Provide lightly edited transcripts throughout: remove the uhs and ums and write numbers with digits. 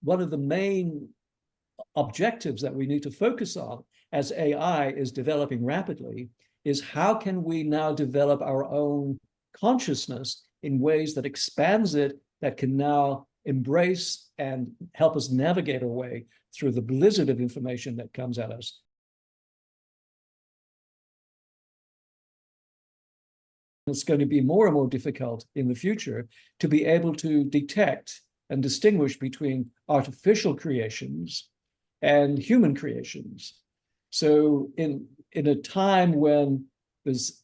one of the main objectives that we need to focus on as AI is developing rapidly is how can we now develop our own consciousness in ways that expands it, that can now embrace and help us navigate our way through the blizzard of information that comes at us. It's going to be more and more difficult in the future to be able to detect and distinguish between artificial creations and human creations. So in a time when there's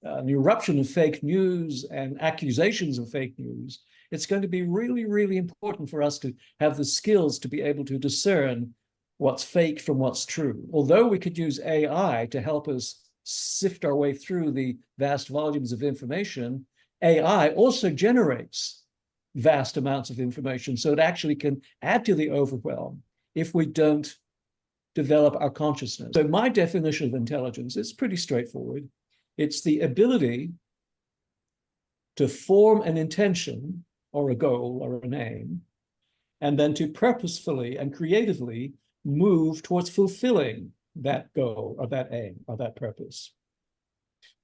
an eruption of fake news and accusations of fake news, it's going to be really, really important for us to have the skills to be able to discern what's fake from what's true. Although we could use AI to help us sift our way through the vast volumes of information, AI also generates vast amounts of information. So it actually can add to the overwhelm if we don't develop our consciousness. So my definition of intelligence is pretty straightforward. It's the ability to form an intention or a goal or an aim, and then to purposefully and creatively move towards fulfilling that goal or that aim or that purpose.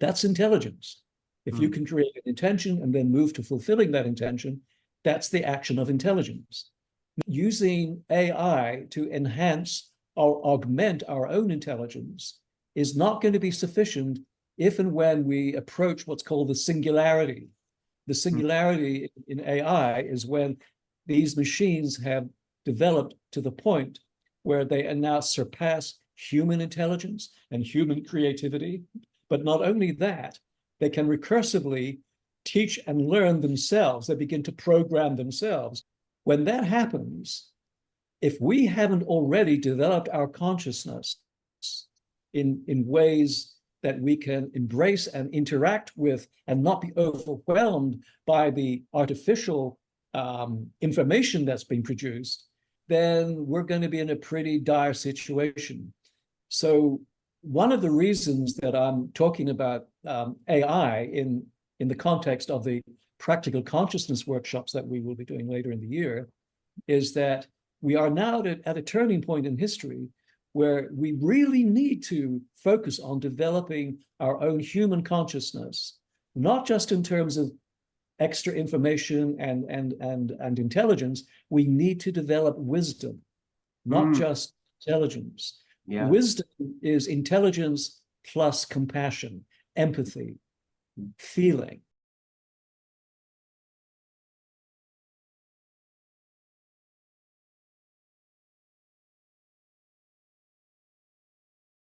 That's intelligence. If you can create an intention and then move to fulfilling that intention, that's the action of intelligence. Using AI to enhance or augment our own intelligence is not going to be sufficient if and when we approach what's called the singularity. The singularity in AI is when these machines have developed to the point where they now surpass human intelligence and human creativity. But not only that, they can recursively teach and learn themselves. They begin to program themselves. When that happens, if we haven't already developed our consciousness in ways that we can embrace and interact with and not be overwhelmed by the artificial information that's being produced, then we're going to be in a pretty dire situation. So one of the reasons that I'm talking about AI in the context of the practical consciousness workshops that we will be doing later in the year is that we are now at a turning point in history where we really need to focus on developing our own human consciousness, not just in terms of extra information and intelligence. We need to develop wisdom, not just intelligence. Yeah. Wisdom is intelligence plus compassion, empathy, feeling.